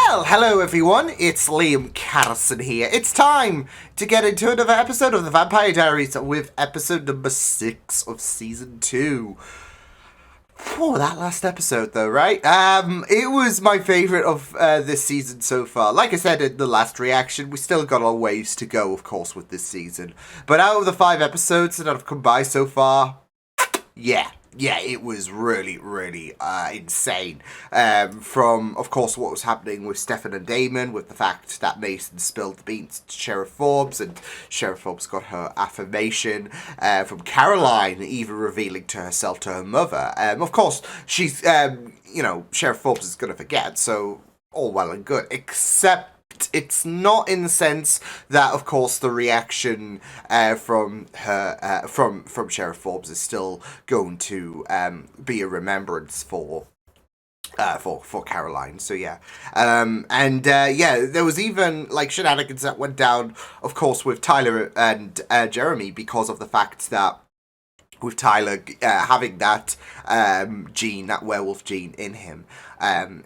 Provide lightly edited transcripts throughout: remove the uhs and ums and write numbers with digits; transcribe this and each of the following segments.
Well, hello everyone, it's Liam Carson here. It's time to get into another episode of the Vampire Diaries with episode number 6 of season 2. Oh, that last episode though, right? It was my favourite of this season so far. Like I said in the last reaction, we still got a ways to go, of course, with this season. But out of the 5 episodes that have come by so far, yeah, it was really insane. From, of course, what was happening with Stefan and Damon, with the fact that Mason spilled the beans to Sheriff Forbes, and Sheriff Forbes got her affirmation. From Caroline even revealing to herself to her mother. Of course, she's, Sheriff Forbes is going to forget, so all well and good, except it's not in the sense that, of course, the reaction from her from Sheriff Forbes is still going to be a remembrance for Caroline. So yeah, there was even like shenanigans that went down, of course, with Tyler and Jeremy because of the fact that with Tyler having that gene, that werewolf gene in him,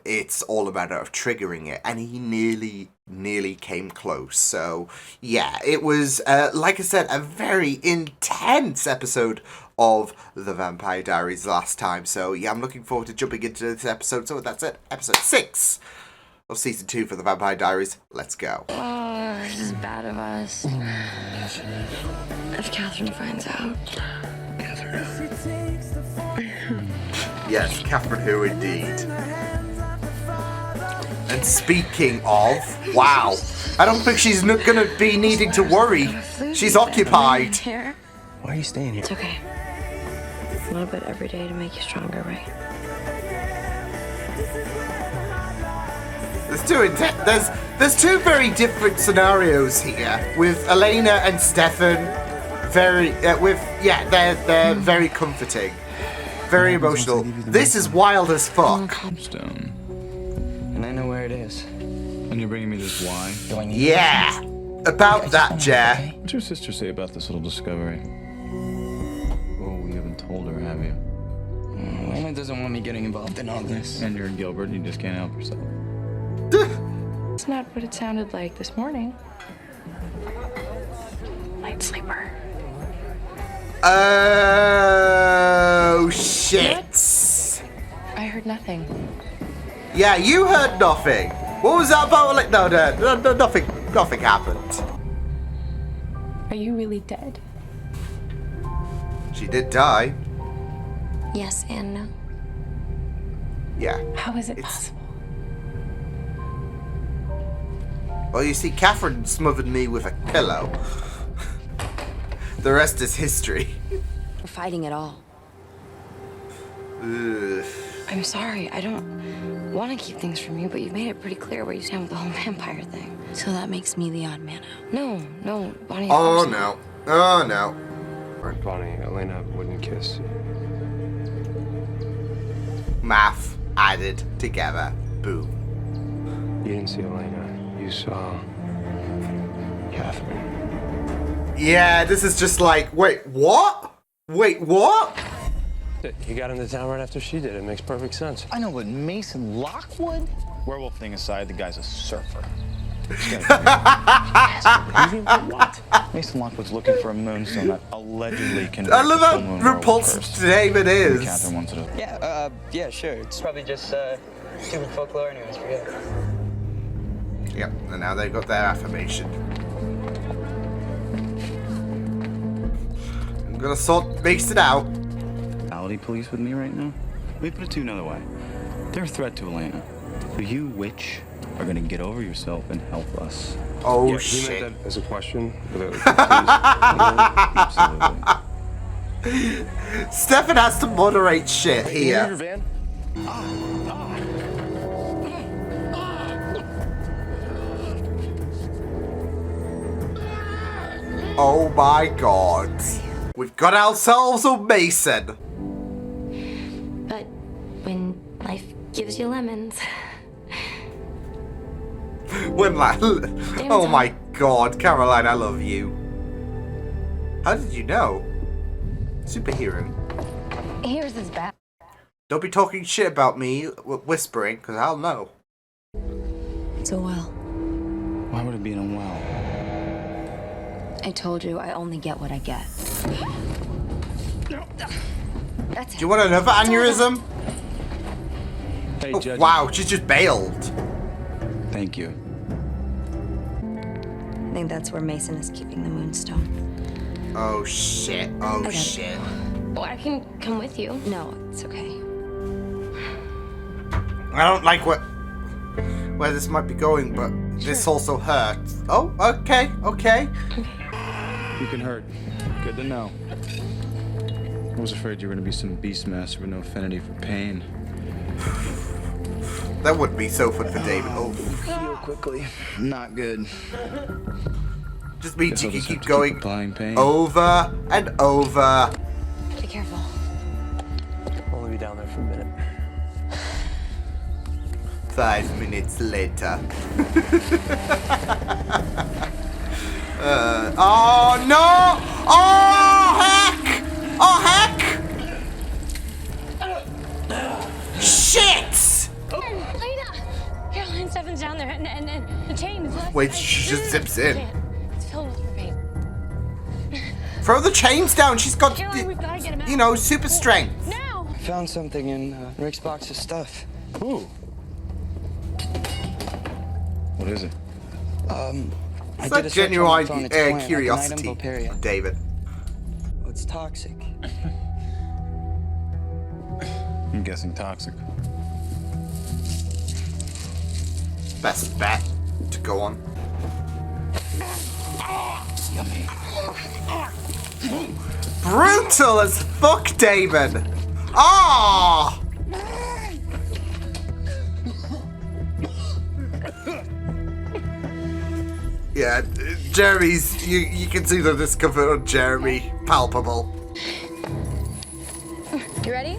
it's all a matter of triggering it, and he nearly came close. So yeah, it was like I said, a very intense episode of the Vampire Diaries last time. So yeah, I'm looking forward to jumping into this episode. So that's it, episode 6 of season 2 for the Vampire Diaries. Let's go. Oh, this is bad of us. If Catherine finds out. Yes, Catherine who indeed. And speaking of, wow, I don't think she's not going to be needing to worry. She's occupied. Why are you staying here? It's okay. A little bit every day to make you stronger, right? There's two very different scenarios here with Elena and Stefan. They're very comforting, very emotional. This is wild as fuck. Stone. And I know where it is. And you're bringing me this why? Yeah, about that, Jer. What's your sister say about this little discovery? Oh, you haven't told her, have you? Lena doesn't want me getting involved in all this. And you're Gilbert, and you just can't help yourself. It's not what it sounded like this morning. Light sleeper. Oh, shit. What? I heard nothing. Yeah, you heard nothing. What was that about? Like, no, nothing happened. Are you really dead? She did die. Yes and no. Yeah. How is it possible? Well, you see, Catherine smothered me with a pillow. The rest is history. We're fighting it all. Ugh. I'm sorry. I don't want to keep things from you, but you've made it pretty clear where you stand with the whole vampire thing. So that makes me the odd man out. No, Bonnie. Oh no. Bonnie, Elena wouldn't kiss. Math added together. Boom. You didn't see Elena. You saw Catherine. Yeah, this is just like, wait, what? He got into town right after she did. It makes perfect sense. I know, but Mason Lockwood? Werewolf thing aside, the guy's a surfer. What? Mason Lockwood's looking for a moonstone that allegedly can. I love how repulsive David is. Catherine wants to. Yeah, sure. It's probably just stupid folklore anyways, forget it. Yep, and now they've got their affirmation. I'm gonna sort Mason out. Reality police with me right now? Let me put it to you another way. They're a threat to Elena. So you, witch, are gonna get over yourself and help us. Oh, yeah, shit. He meant that as a question. Absolutely. Stefan has to moderate shit here. Van? Oh my god. We've got ourselves a Mason. But when life gives you lemons. Oh my god, Caroline, I love you. How did you know? Superhero. Here's his back. Don't be talking shit about me, whispering, because I'll know. It's a well. Why would it be in a well? I told you I only get what I get. That's it. Do you want another aneurysm? Hey, Oh, Judge. wow, she's just bailed. Thank you. I think that's where Mason is keeping the moonstone. Oh shit. Oh got it. shit. Well, I can come with you. No, it's okay. I don't like where this might be going, but this also hurts. Oh, okay, okay. You can hurt. Good to know. I was afraid you were gonna be some beast master with no affinity for pain. That would be so fun for David. Oh, Heal quickly. Not good. just means Guess you I'll can just have keep to going applying pain. over and over. Be careful. I'll only be down there for a minute. 5 minutes later. Oh no! Oh heck! Oh heck! Shit! Lena! Caroline Stefan's down there, and the chain is left. Wait, she just zips in. It's filled with pain. Throw the chains down. She's got, Caroline, we've got to get him out. you know, super strength. Now! I found something in Rick's box of stuff. Ooh. What is it? I It's did a a search on genuine my phone. It's plant, like an curiosity, item Boperia. David. Well, it's toxic. I'm guessing toxic. Best bet to go on. Yummy. Brutal as fuck, David. Ah! Yeah, Jeremy's. You can see the discomfort on Jeremy palpable. You ready?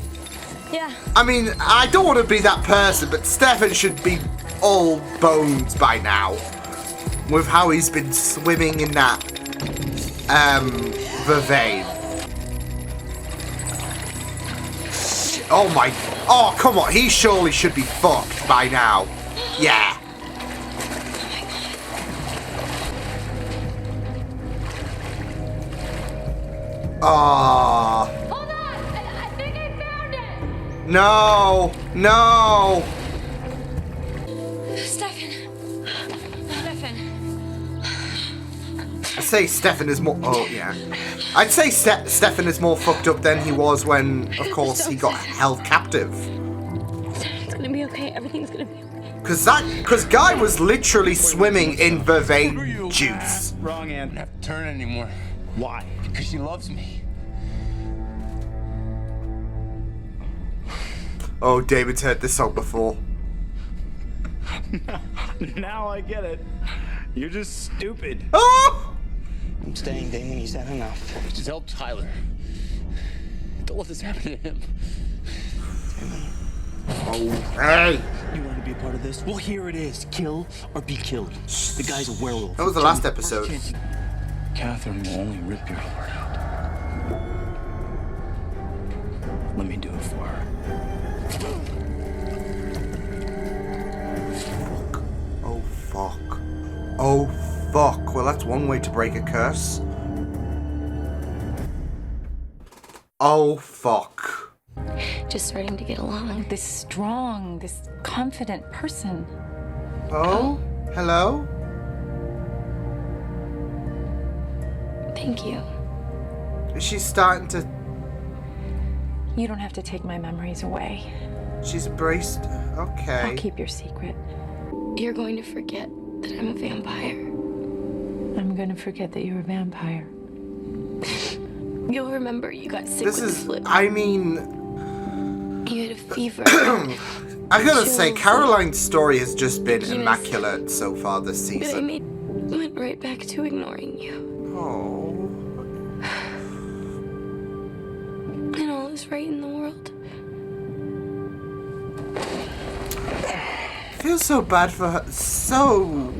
Yeah. I mean, I don't want to be that person, but Stefan should be all bones by now. With how he's been swimming in that, vervain. Oh my, oh come on, he surely should be fucked by now. Yeah. Ah. Hold on! I think I found it! No, no. Stefan. I'd say Stefan is more. Oh yeah, I'd say Stefan is more fucked up than he was when, of course, he got held captive. It's gonna be okay. Everything's gonna be okay. Because Guy was literally swimming in vervain juice. Wrong I answer. don't have to turn anymore. Why? Because she loves me. Oh, David's heard this song before. Now I get it. You're just stupid. Oh! I'm staying, Damon. He's had enough. Just help Tyler. Don't let this happen to him. Oh, hey! You want to be a part of this? Well, here it is. Kill or be killed. The guy's a werewolf. That was the last episode. Catherine will only rip your heart out. Let me do it for her. Fuck. Oh, fuck. Oh, fuck. Well, that's one way to break a curse. Oh, fuck. Just starting to get along. This strong, this confident person. Oh? Hello? Thank you. Is she starting to... You don't have to take my memories away. She's embraced? Okay. I'll keep your secret. You're going to forget that I'm a vampire. I'm gonna forget that you're a vampire. You'll remember you got sick This with is... the flu. I mean... You had a fever. I gotta say, Chills. Caroline's story has just been Yes. immaculate so far this But I season. went right back to ignoring you. Oh. And all is right in the world. I feel so bad for her. So...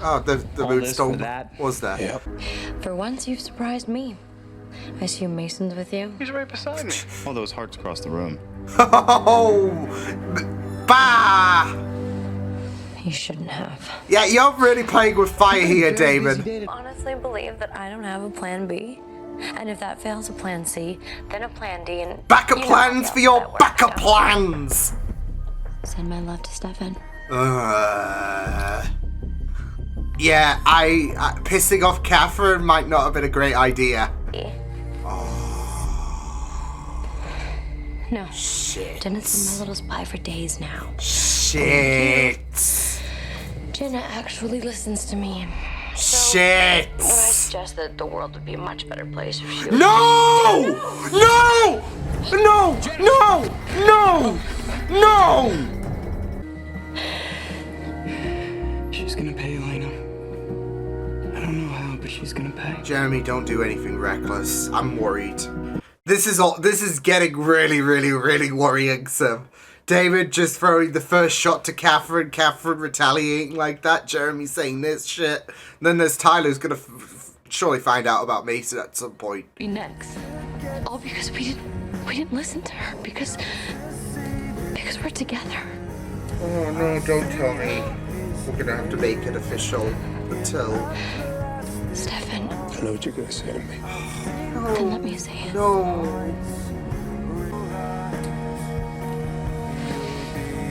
Oh, the All this for moonstone that? was there. Yep. For once, you've surprised me. I assume Mason's with you. He's right beside me. All those hearts across the room. Oh! Bah! You shouldn't have. Yeah, you're really playing with fire here, Damon. Honestly believe that I don't have a plan B. And if that fails a plan C, then a plan D and Backup you know plans how for your that works, backup don't you? plans! Send my love to Stefan. Yeah, pissing off Catherine might not have been a great idea. No. Shit. Jenna's been my little spy for days now. Shit. Jenna actually listens to me. Shit. When I suggest that the world would be a much better place if she was... No! No! No! No! No! No! She's gonna pay, Elena. I don't know how, but she's gonna pay. Jeremy, don't do anything reckless. I'm worried. This is getting really, really, really worrisome. David just throwing the first shot to Catherine retaliating like that, Jeremy saying this shit. And then there's Tyler who's gonna surely find out about Mason at some point. Be next. All because we didn't listen to her because we're together. Oh no, don't tell me. We're gonna have to make it official until... Stefan, I know what you're gonna say to me. then let me say it. No.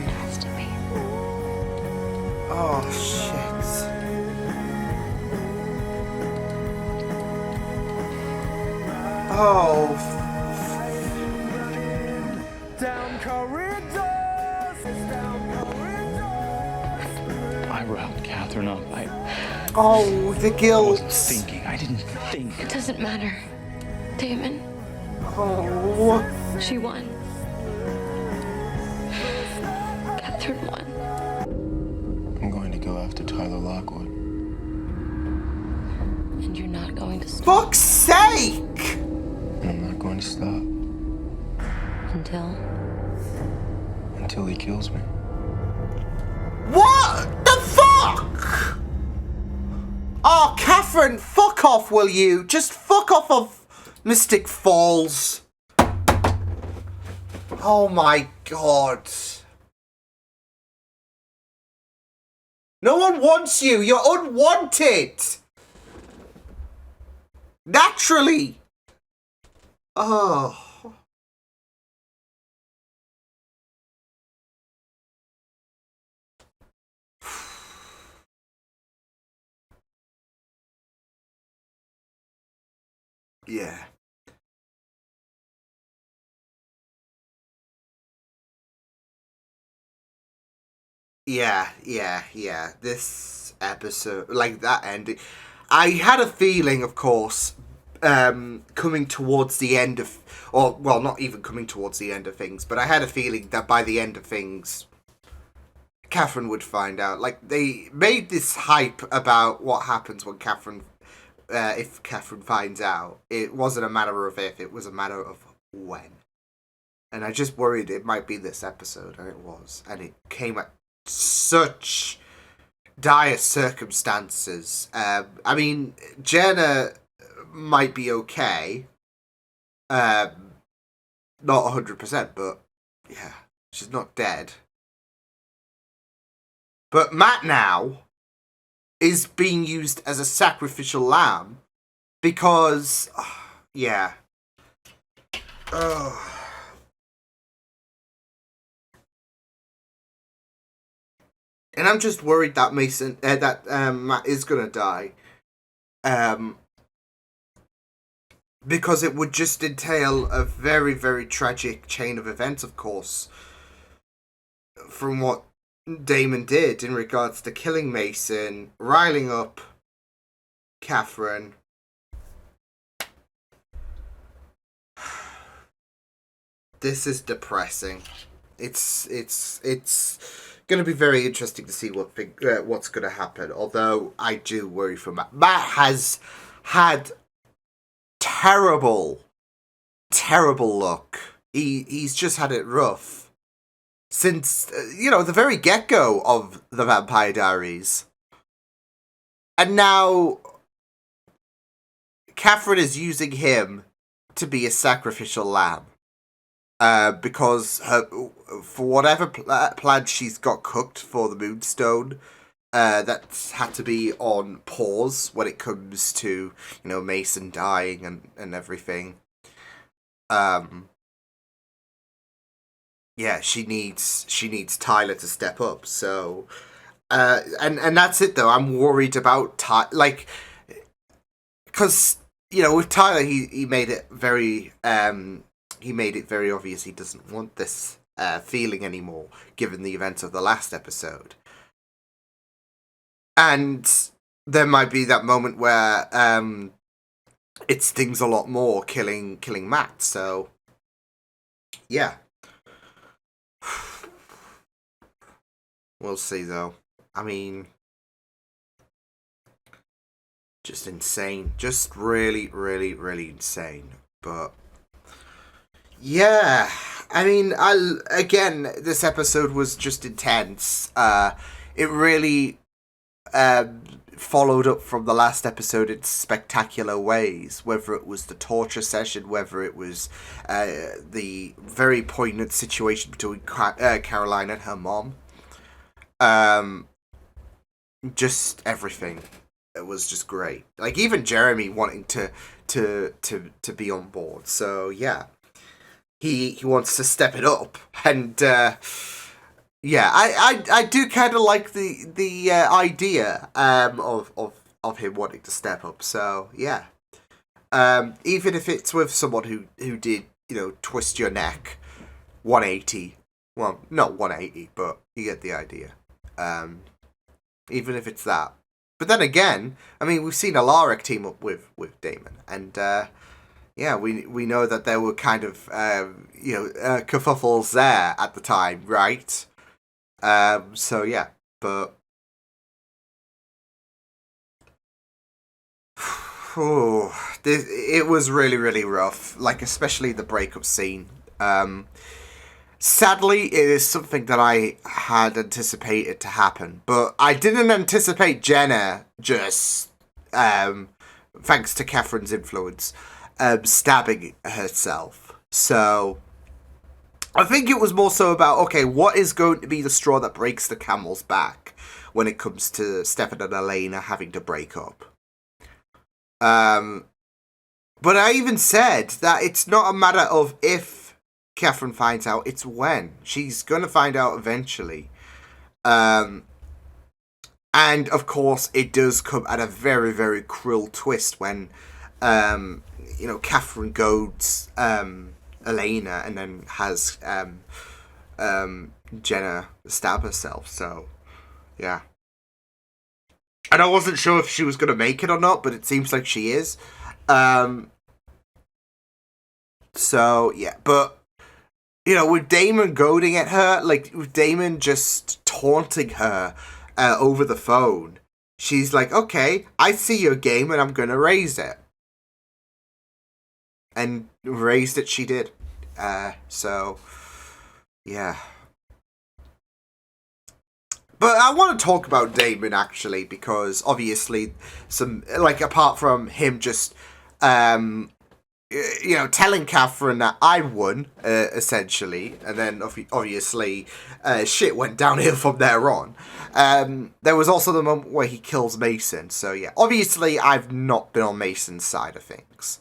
It has to be. Oh shit. Oh. I riled Catherine up. Oh, the I guilt. wasn't thinking. I didn't think. It doesn't matter. Damon, Oh. she won. Catherine won. I'm going to go after Tyler Lockwood. And you're not going to stop Fuck's sake! And I'm not going to stop until he kills me. What the fuck? Oh, Catherine, fuck off, will you? Just fuck off of Mystic Falls. Oh my god. No one wants you. You're unwanted. Naturally. Oh. Yeah. Yeah. This episode, like that ending, I had a feeling, of course, coming towards the end of, or, well, not even coming towards the end of things, but I had a feeling that by the end of things, Catherine would find out. Like, they made this hype about what happens when Catherine, if Catherine finds out. It wasn't a matter of if, it was a matter of when. And I just worried it might be this episode, and it was. And it came at such dire circumstances. I mean, Jenna might be okay. Not 100%, but yeah, she's not dead. But Matt now is being used as a sacrificial lamb because, yeah. Oh. And I'm just worried that Matt is gonna die. Because it would just entail a very, very tragic chain of events, of course, from what Damon did in regards to killing Mason, riling up Catherine. This is depressing. It's going to be very interesting to see what's going to happen. Although I do worry for Matt. Matt has had terrible luck. He's just had it rough since the very get-go of the Vampire Diaries, and now Catherine is using him to be a sacrificial lamb. because for whatever plan she's got cooked for the Moonstone, that's had to be on pause when it comes to, Mason dying and everything. Yeah, she needs Tyler to step up. So, and that's it though. I'm worried about because with Tyler, he made it very obvious he doesn't want this feeling anymore, given the events of the last episode. And there might be that moment where it stings a lot more killing Matt. So, yeah. We'll see, though. I mean, just insane. Just really, really, really insane. But, yeah. I mean, again, this episode was just intense. It really followed up from the last episode in spectacular ways, whether it was the torture session, whether it was the very poignant situation between Caroline and her mom. Just everything. It was just great. Like, even Jeremy wanting to be on board. So yeah, he wants to step it up, and yeah, I do kind of like the idea of him wanting to step up. So yeah, even if it's with someone who did twist your neck 180. Well, not 180, but you get the idea. Even if it's that. But then again, I mean, we've seen Alaric team up with Damon, and yeah, we know that there were kind of kerfuffles there at the time, right? So yeah, but it was really, really rough. Like, especially the breakup scene. Sadly, it is something that I had anticipated to happen, but I didn't anticipate Jenna just, thanks to Catherine's influence, stabbing herself. So, I think it was more so about, okay, what is going to be the straw that breaks the camel's back when it comes to Stefan and Elena having to break up. But I even said that it's not a matter of if Catherine finds out, it's when. She's going to find out eventually. And of course, it does come at a very, very cruel twist when, Catherine goads Elena and then has Jenna stab herself. So, yeah. And I wasn't sure if she was going to make it or not, but it seems like she is. So, yeah. But, with Damon goading at her, like, with Damon just taunting her over the phone, she's like, okay, I see your game and I'm going to raise it. And raised it she did. So, yeah. But I want to talk about Damon, actually, because obviously, apart from him just, telling Catherine that I won, essentially, and then obviously shit went downhill from there on. There was also the moment where he kills Mason, so yeah. Obviously, I've not been on Mason's side of things.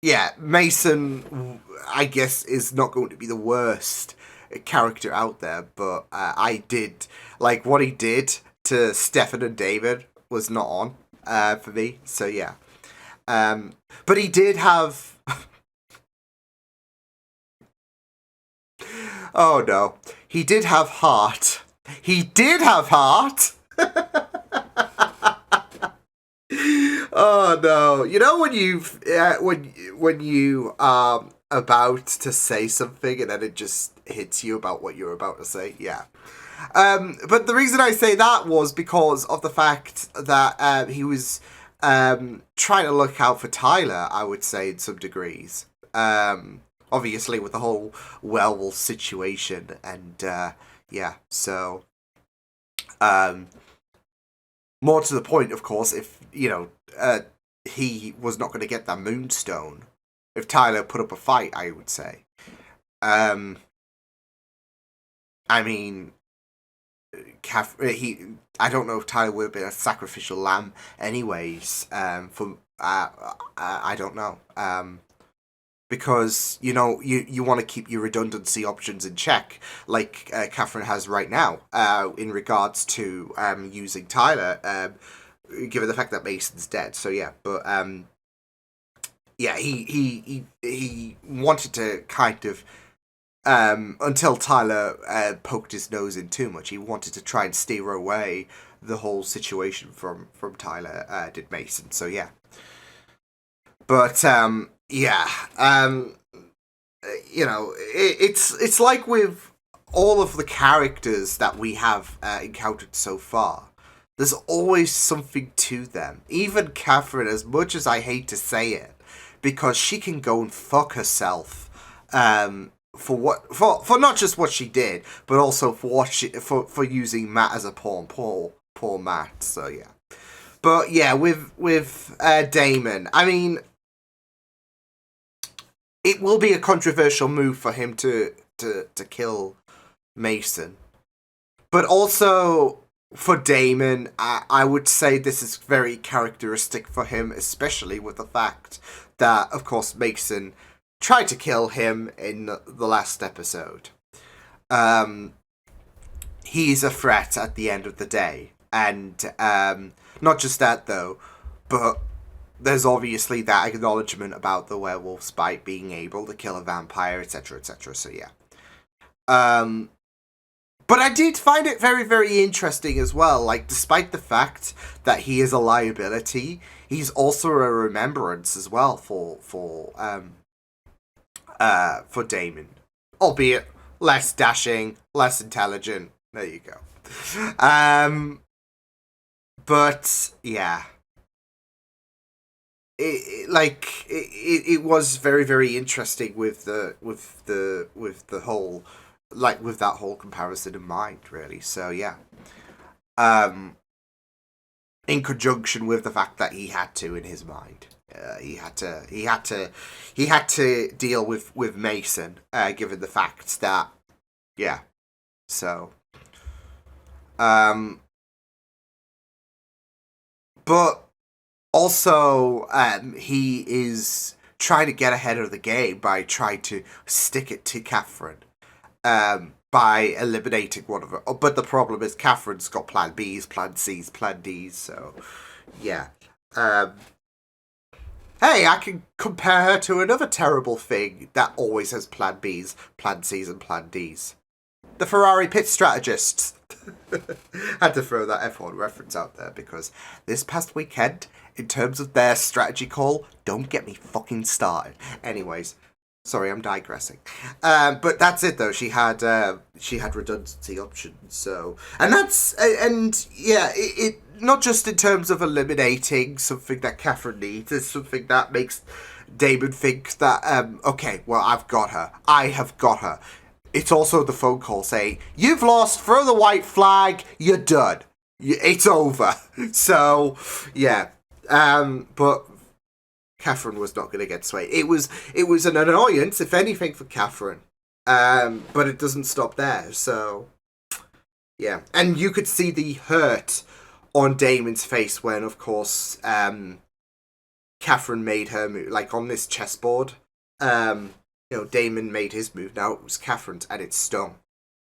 Yeah, Mason, I guess, is not going to be the worst character out there, but I did, what he did to Stefan and David was not on for me, so yeah. But he did have... Oh no. He did have heart. He did have heart! Oh no. You know when you are about to say something and then it just hits you about what you're about to say? Yeah. But the reason I say that was because of the fact that he was trying to look out for Tyler, I would say, in some degrees. Obviously, with the whole werewolf situation, and yeah, so more to the point, of course, if he was not going to get that Moonstone, if Tyler put up a fight, I would say. I mean, I don't know if Tyler would have been a sacrificial lamb anyways, I don't know. Because, you want to keep your redundancy options in check, like Catherine has right now, in regards to using Tyler, given the fact that Mason's dead. So yeah, but yeah, he wanted to kind of, until Tyler poked his nose in too much, he wanted to try and steer away the whole situation from Tyler, did Mason. So yeah. But, yeah, it's like with all of the characters that we have encountered so far, there's always something to them. Even Catherine, as much as I hate to say it, because she can go and fuck herself, for not just what she did, but also for using Matt as a pawn, poor Matt. So yeah, but yeah, with Damon, I mean, it will be a controversial move for him to kill Mason, but also for Damon, I would say this is very characteristic for him, especially with the fact that, of course, Mason tried to kill him in the last episode. He's a threat at the end of the day. And not just that, though, but there's obviously that acknowledgement about the werewolf's bite being able to kill a vampire, etc., etc., so yeah. But I did find it very, very interesting as well. Like, despite the fact that he is a liability, he's also a remembrance as well for Damon, albeit less dashing, less intelligent. There you go. But yeah, it was very, very interesting with the whole, like, with that whole comparison in mind, really. So yeah, in conjunction with the fact that he had to, in his mind, he had to deal with Mason, given the fact that, yeah, so, but also, he is trying to get ahead of the game by trying to stick it to Catherine, by eliminating one of her. But the problem is Catherine's got plan Bs, plan Cs, plan Ds, so yeah. Hey, I can compare her to another terrible thing that always has plan Bs, plan Cs, and plan Ds. The Ferrari pit strategists. Had to throw that F1 reference out there because this past weekend, in terms of their strategy call, don't get me fucking started. Anyways, sorry, I'm digressing. But that's it though. She had redundancy options. So, and yeah, it not just in terms of eliminating something that Catherine needs, it's something that makes Damon think that okay, well, I've got her. I have got her. It's also the phone call saying, you've lost, throw the white flag, you're done. It's over. So, yeah. But Catherine was not going to get swayed. It was an annoyance, if anything, for Catherine. But it doesn't stop there. So, yeah. And you could see the hurt on Damon's face when, of course, Catherine made her move. Like, on this chessboard, Damon made his move. Now it was Catherine's, and it stung.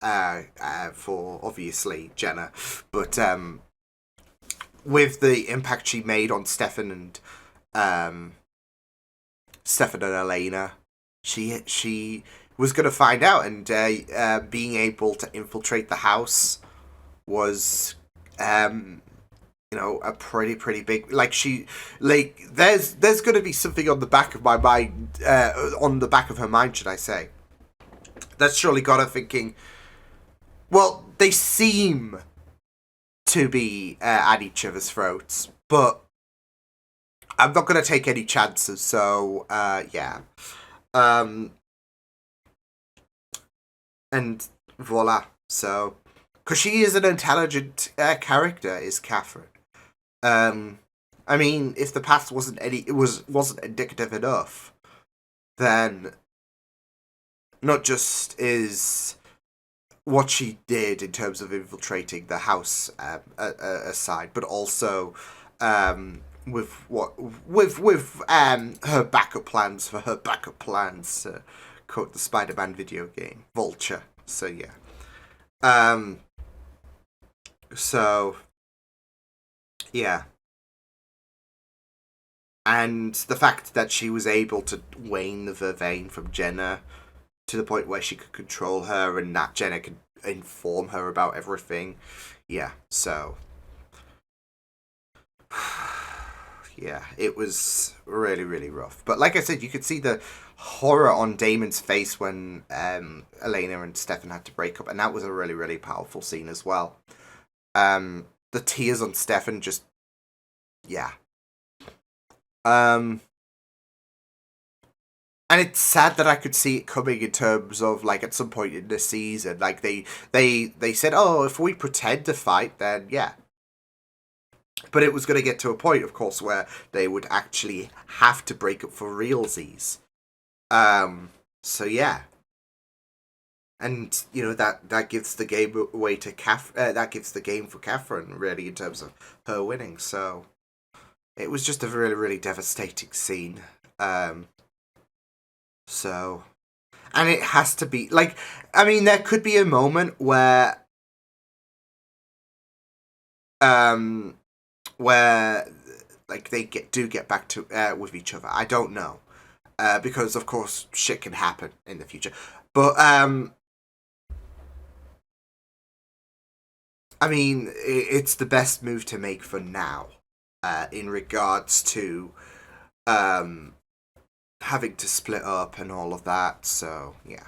For obviously Jenna, but with the impact she made on Stefan and Elena, she was going to find out, and being able to infiltrate the house was a pretty big, there's going to be something on the back of my mind, on the back of her mind, should I say. That's surely got her thinking, well, they seem to be at each other's throats, but I'm not going to take any chances, so, yeah. And voila, so, because she is an intelligent character, is Catherine. I mean, if the past wasn't indicative enough, then not just is what she did in terms of infiltrating the house aside, but also with her backup plans for her backup plans, to quote the Spider-Man video game, Vulture. So yeah. So yeah. And the fact that she was able to wane the vervain from Jenna to the point where she could control her and that Jenna could inform her about everything. Yeah, so yeah, it was really, really rough. But like I said, you could see the horror on Damon's face when Elena and Stefan had to break up, and that was a really, really powerful scene as well. The tears on Stefan just, yeah. And it's sad that I could see it coming in terms of, like, at some point in the season, like, they said, oh, if we pretend to fight, then yeah. But it was going to get to a point, of course, where they would actually have to break up for realsies. So yeah. And, you know, that gives the game away to that gives the game for Catherine, really, in terms of her winning. So it was just a really, really devastating scene. So, and it has to be, like, I mean, there could be a moment where like they do get back to with each other. I don't know, because of course shit can happen in the future. But I mean, it's the best move to make for now, in regards to having to split up and all of that. So yeah.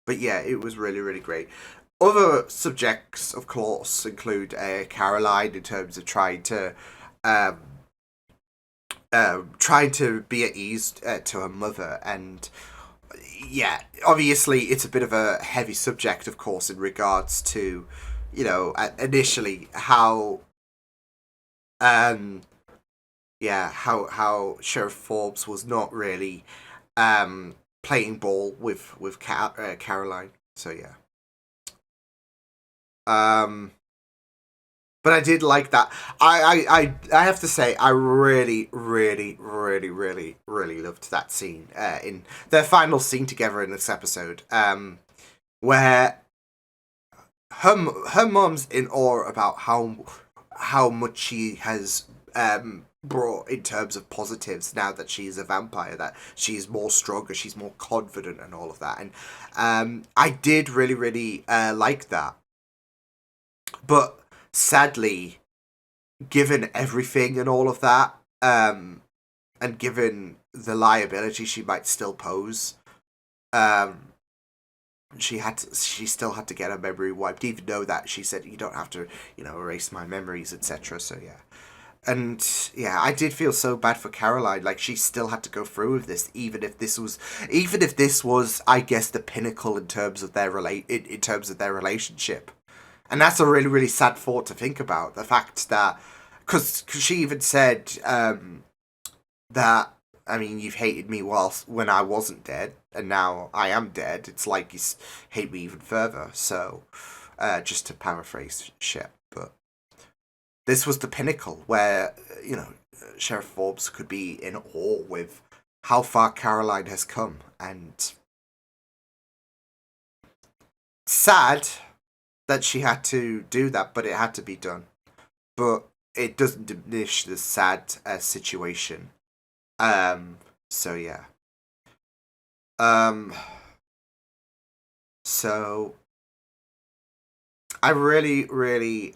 But yeah, it was really, really great. Other subjects, of course, include Caroline, in terms of trying to be at ease to her mother. And yeah, obviously it's a bit of a heavy subject, of course, in regards to, you know, initially how how Sheriff Forbes was not really playing ball with Caroline. So yeah. But I did like that. I have to say, I really, really, really, really, really loved that scene, in their final scene together in this episode, where her mom's in awe about how much she has brought in terms of positives now that she's a vampire, that she's more stronger, she's more confident and all of that. And I did really, really like that. But sadly, given everything and all of that, and given the liability she might still pose, she still had to get her memory wiped, even though that she said, you don't have to, you know, erase my memories, etc. So yeah. And yeah, I did feel so bad for Caroline. Like, she still had to go through with this, even if this was, I guess, the pinnacle in terms of their relationship. And that's a really, really sad thought to think about. The fact that, because she even said that, I mean, you've hated me when I wasn't dead, and now I am dead. It's like you hate me even further. So, just to paraphrase shit, but this was the pinnacle where, you know, Sheriff Forbes could be in awe with how far Caroline has come. And sad that she had to do that, but it had to be done. But it doesn't diminish the sad situation. So yeah. So I really, really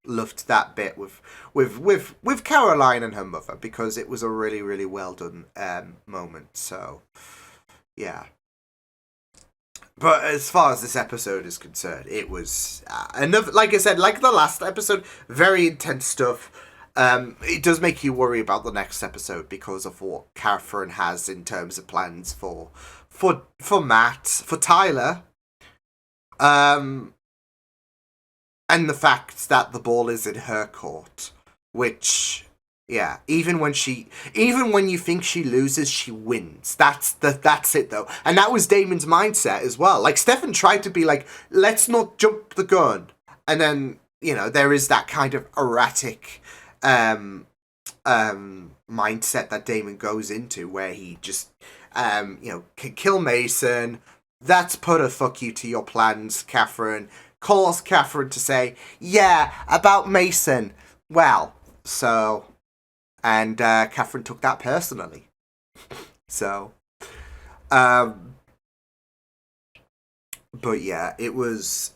loved that bit with Caroline and her mother, because it was a really, really well done moment. So yeah. But as far as this episode is concerned, it was another, like I said, like the last episode, very intense stuff. It does make you worry about the next episode because of what Catherine has in terms of plans for Matt, for Tyler, and the fact that the ball is in her court. which, yeah, even when you think she loses, she wins. That's it though. And that was Damon's mindset as well. Like, Stefan tried to be like, let's not jump the gun. And then, you know, there is that kind of erratic mindset that Damon goes into where he just, you know, can kill Mason. That's put a fuck you to your plans, Catherine. Calls Catherine to say, yeah, about Mason. Well, so... And Catherine took that personally. So... but yeah, it was...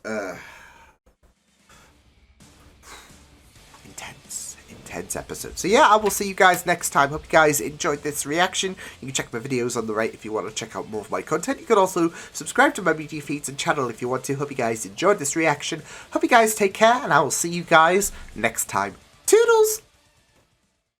intense episode. So yeah, I will see you guys next time. Hope you guys enjoyed this reaction. You can check my videos on the right if you want to check out more of my content. You can also subscribe to my media feeds and channel if you want to. Hope you guys enjoyed this reaction. Hope you guys take care, and I will see you guys next time. Toodles!